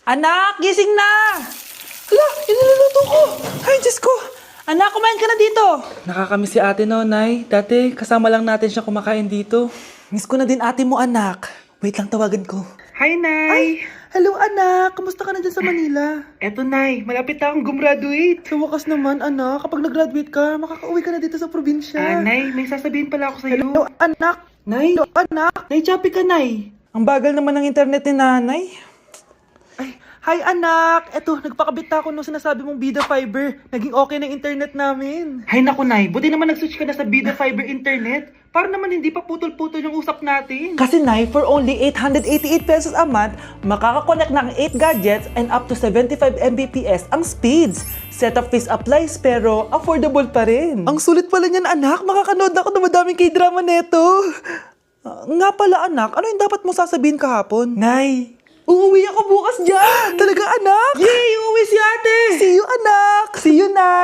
Anak, gising na! Ala, iniluluto ko! Ay, Diyos ko! Anak, kumain ka na dito! Nakakamiss si ate no, Nay. Dati, kasama lang natin siya kumakain dito. Miss ko na din ate mo, anak. Wait lang, tawagan ko. Hi, Nay! Ay, hello anak! Kamusta ka na dyan sa Manila? Eto, Nay. Malapit na akong gumraduate. Sa wakas naman, anak, kapag nag-graduate ka, makakauwi ka na dito sa probinsya. Nay, may sasabihin pala ako sa'yo. Hello, anak! Nay! Hello, anak! Nay, choppy ka, Nay! Ang bagal naman ng internet ni nanay. Ay, hi anak! Eto, nagpakabit na ako nung sinasabi mong Bida Fiber. Naging okay na yung internet namin. Hay naku, Nay. Buti naman nag-switch ka na sa Bida Fiber Internet. Para naman hindi pa putol-putol yung usap natin. Kasi Nay, for only 888 pesos a month, makakakonect ng 8 gadgets and up to 75 Mbps ang speeds. Setup fees applies pero affordable pa rin. Ang sulit pala niyan anak, makakanood ako ng madaming K-drama neto. Nga pala anak, ano yung dapat mo sasabihin kahapon? Nay, uuwi ako bukas dyan! Talaga anak? Yay! Uuwi si ate! See you anak! See you Nay!